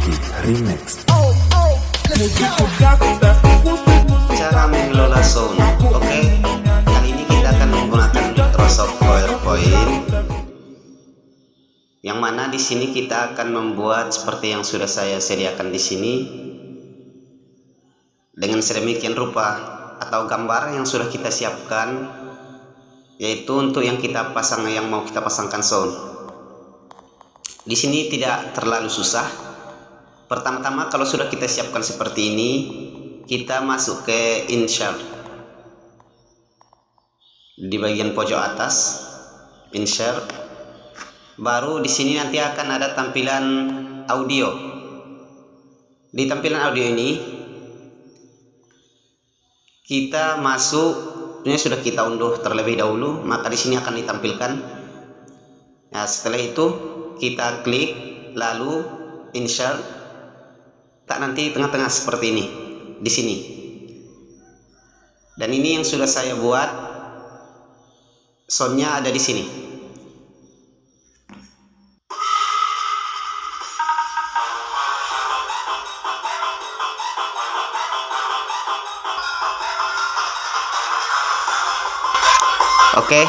Lucky Remix. Cara mengelola sound. Oke, kali ini kita akan menggunakan Microsoft PowerPoint, yang mana di sini kita akan membuat seperti yang sudah saya sediakan di sini dengan sedemikian rupa, atau gambar yang sudah kita siapkan, yaitu untuk yang kita pasang, yang mau kita pasangkan sound. Di sini tidak terlalu susah. Pertama-tama kalau sudah kita siapkan seperti ini, kita masuk ke insert di bagian pojok atas, insert. Baru di sini nanti akan ada tampilan audio. Di tampilan audio ini kita masuk, ini sudah kita unduh terlebih dahulu, maka di sini akan ditampilkan. Nah, setelah itu kita klik, lalu insert, tak nanti tengah-tengah seperti ini di sini. Dan ini yang sudah saya buat, soundnya ada di sini. Oke,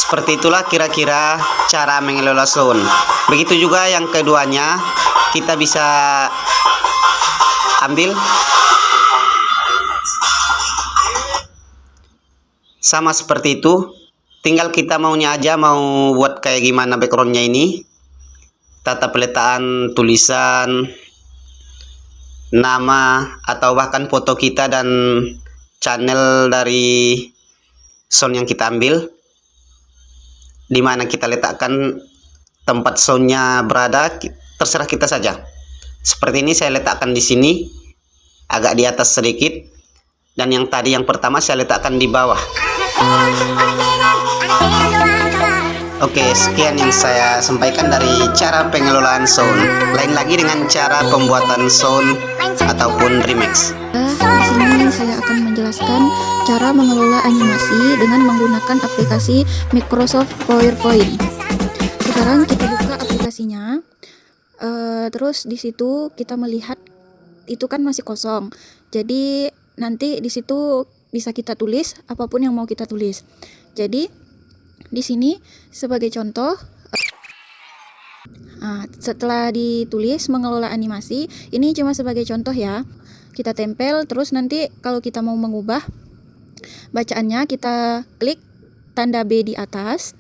seperti itulah kira-kira cara mengelola sound. Begitu juga yang keduanya, kita bisa ambil sama seperti itu. Tinggal kita maunya aja, mau buat kayak gimana backgroundnya ini, tata peletaan tulisan, nama, atau bahkan foto kita dan channel dari sound yang kita ambil, dimana kita letakkan tempat soundnya berada, terserah kita saja. Seperti ini saya letakkan di sini, agak di atas sedikit, dan yang tadi yang pertama saya letakkan di bawah. Oke, sekian yang saya sampaikan dari cara pengelolaan sound. Lain lagi dengan cara pembuatan sound ataupun remix. Di sini saya akan menjelaskan cara mengelola animasi dengan menggunakan aplikasi Microsoft PowerPoint. Sekarang kita buka aplikasinya. Terus di situ kita melihat itu kan masih kosong. Jadi nanti di situ bisa kita tulis apapun yang mau kita tulis. Jadi di sini sebagai contoh, setelah ditulis mengelola animasi, ini cuma sebagai contoh ya. Kita tempel, terus nanti kalau kita mau mengubah bacaannya, kita klik tanda B di atas,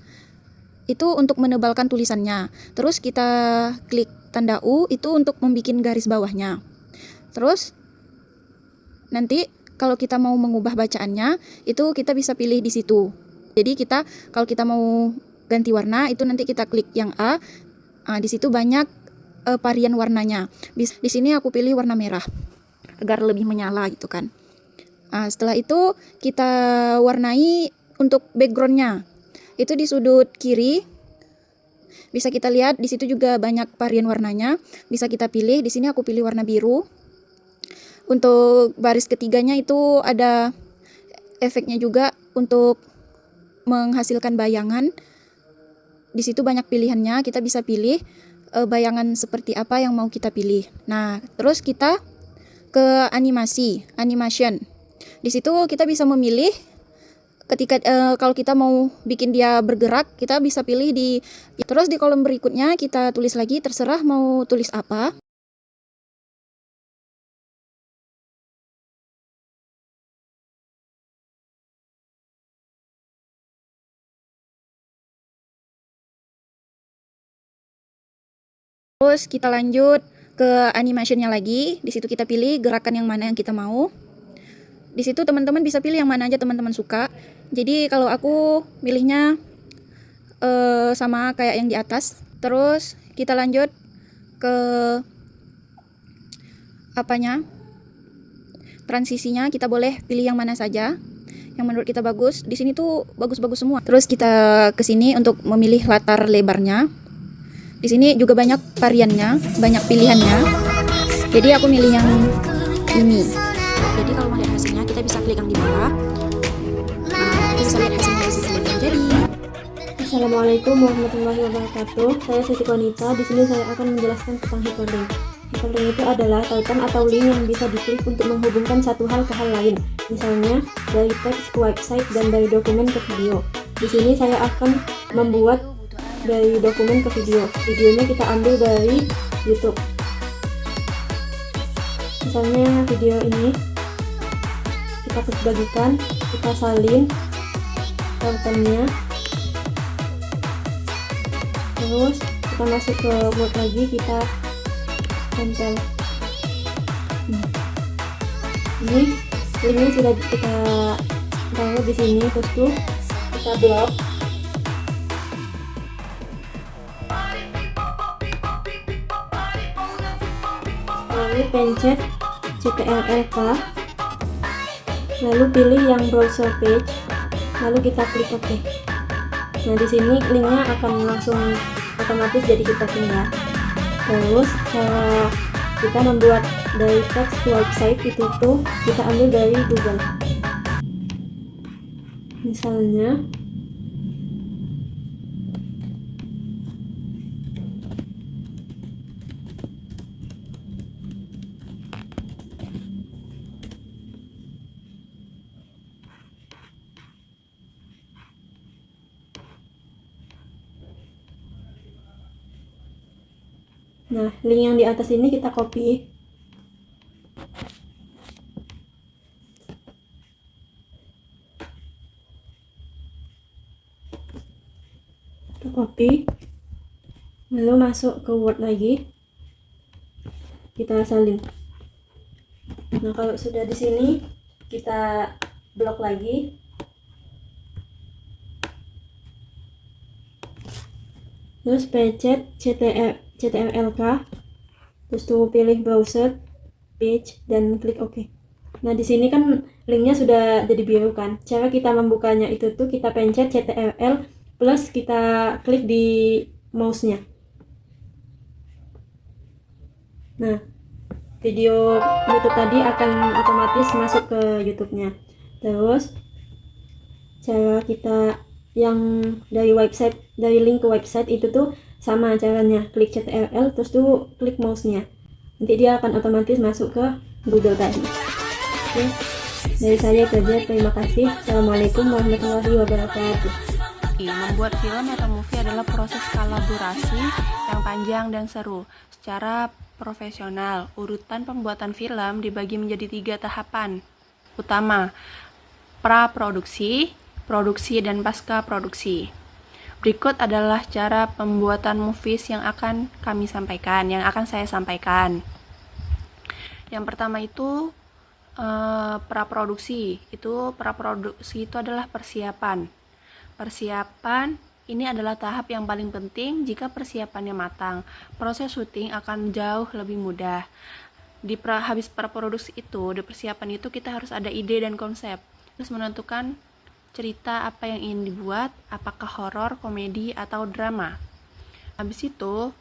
itu untuk menebalkan tulisannya. Terus kita klik tanda U, itu untuk membuat garis bawahnya. Terus nanti kalau kita mau mengubah bacaannya, itu kita bisa pilih di situ. Jadi kalau kita mau ganti warna, itu nanti kita klik yang A. Di situ banyak varian warnanya. Di sini aku pilih warna merah agar lebih menyala gitu kan. Setelah itu kita warnai untuk backgroundnya. Itu di sudut kiri bisa kita lihat, di situ juga banyak varian warnanya. Bisa kita pilih. Di sini aku pilih warna biru. Untuk baris ketiganya itu ada efeknya juga untuk menghasilkan bayangan. Di situ banyak pilihannya. Kita bisa pilih bayangan seperti apa yang mau kita pilih. Nah, terus kita ke animation. Di situ kita bisa memilih ketika kalau kita mau bikin dia bergerak, kita bisa pilih terus di kolom berikutnya kita tulis lagi, terserah mau tulis apa. Terus kita lanjut ke animationnya lagi. Di situ kita pilih gerakan yang mana yang kita mau. Di situ teman-teman bisa pilih yang mana aja teman-teman suka. Jadi kalau aku milihnya sama kayak yang di atas. Terus kita lanjut ke transisinya. Kita boleh pilih yang mana saja yang menurut kita bagus. Di sini tuh bagus-bagus semua. Terus kita ke sini untuk memilih latar lebarnya. Di sini juga banyak variannya, banyak pilihannya. Jadi aku milih yang ini. Jadi kalau mau lihat hasilnya, kita bisa klik yang di bawah. Kita bisa lihat hasilnya di sini. Jadi Assalamualaikum warahmatullahi wabarakatuh. Saya Siti Konita. Di sini saya akan menjelaskan tentang hyperlink. Hyperlink itu adalah tautan atau link yang bisa diklik untuk menghubungkan satu hal ke hal lain. Misalnya dari teks ke website dan dari dokumen ke video. Di sini saya akan membuat dari dokumen ke video. Videonya kita ambil dari YouTube. Misalnya video ini kita bagikan, kita salin tautannya. Terus kita masuk ke Word lagi, kita tempel. Ini linknya sudah kita taruh di sini, terus tuh kita blok. Lalu pencet CTRL-K, lalu pilih yang browser page, lalu kita klik OK. Nah, di sini linknya akan langsung otomatis jadi kita tinggal. Terus cara kita membuat dari teks ke website itu tuh kita ambil dari Google. Misalnya nah, link yang di atas ini kita copy. Kita copy. Lalu masuk ke Word lagi. Kita salin. Nah, kalau sudah di sini kita blok lagi. Terus pencet CTRL-K, terus tuh pilih browser page dan klik OK. Nah, di sini kan linknya sudah jadi biru kan. Cara kita membukanya itu tuh kita pencet CTRL plus kita klik di mouse-nya. Nah, video YouTube tadi akan otomatis masuk ke YouTube-nya. Terus cara kita yang dari website, dari link ke website itu tuh sama caranya, klik CTRL terus tuh klik mouse-nya, nanti dia akan otomatis masuk ke Google tadi. Oke, dari saya itu aja, terima kasih. Assalamualaikum warahmatullahi wabarakatuh. Membuat film atau movie adalah proses kolaborasi yang panjang dan seru. Secara profesional, urutan pembuatan film dibagi menjadi 3 tahapan utama: pra-produksi, produksi, dan pasca produksi. Berikut adalah cara pembuatan movies yang akan saya sampaikan. Yang pertama itu pra-produksi. Pra-produksi itu adalah persiapan. Persiapan ini adalah tahap yang paling penting. Jika persiapannya matang, proses syuting akan jauh lebih mudah. Habis pra-produksi itu, di persiapan itu kita harus ada ide dan konsep. Terus menentukan cerita apa yang ingin dibuat, apakah horor, komedi, atau drama. Habis itu,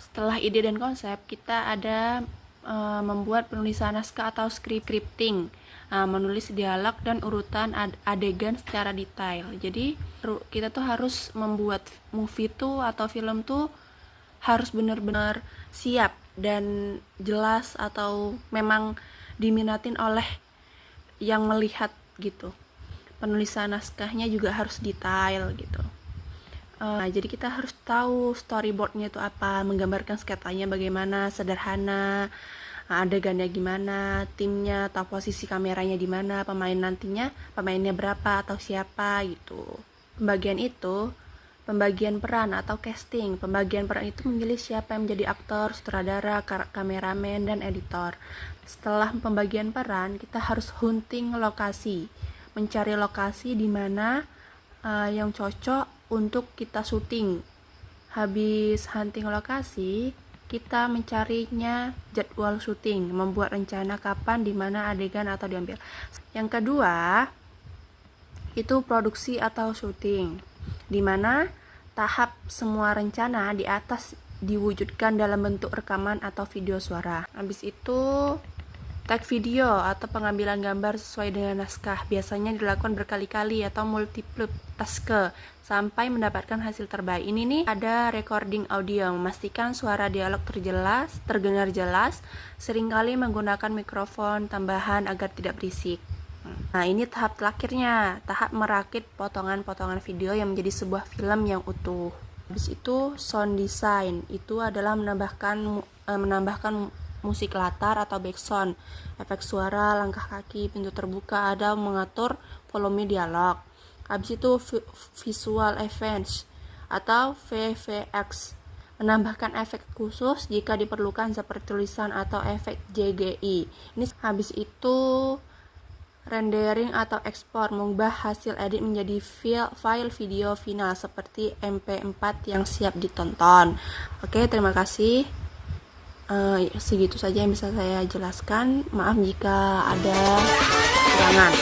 setelah ide dan konsep, kita ada membuat penulisan naskah atau scripting, menulis dialog dan urutan adegan secara detail. Jadi kita tuh harus membuat movie tuh atau film tuh harus benar-benar siap dan jelas, atau memang diminatin oleh yang melihat gitu. Penulisan naskahnya juga harus detail gitu. Jadi kita harus tahu storyboardnya itu apa, menggambarkan sketsanya bagaimana, sederhana, adegannya gimana, timnya atau posisi kameranya di mana, pemainnya berapa atau siapa gitu. Pembagian peran atau casting. Pembagian peran itu memilih siapa yang menjadi aktor, sutradara, kameramen, dan editor. Setelah pembagian peran, kita harus hunting lokasi, mencari lokasi di mana yang cocok untuk kita syuting. Habis hunting lokasi, kita mencarinya jadwal syuting, membuat rencana kapan, di mana adegan atau diambil. Yang kedua, itu produksi atau syuting, di mana tahap semua rencana di atas diwujudkan dalam bentuk rekaman atau video suara. Habis itu Tag video atau pengambilan gambar sesuai dengan naskah biasanya dilakukan berkali-kali atau multiple task sampai mendapatkan hasil terbaik. Ini nih ada recording audio, memastikan suara dialog terdengar jelas, seringkali menggunakan mikrofon tambahan agar tidak berisik. Nah, ini tahap terakhirnya, tahap merakit potongan-potongan video yang menjadi sebuah film yang utuh. Habis itu sound design, itu adalah menambahkan musik latar atau background, efek suara, langkah kaki, pintu terbuka, ada mengatur volume dialog. Habis itu visual effects atau VFX, menambahkan efek khusus jika diperlukan seperti tulisan atau efek JGI. Ini habis itu rendering atau ekspor, mengubah hasil edit menjadi file video final seperti MP4 yang siap ditonton. Oke, terima kasih. Segitu saja yang bisa saya jelaskan. Maaf jika ada kekurangan.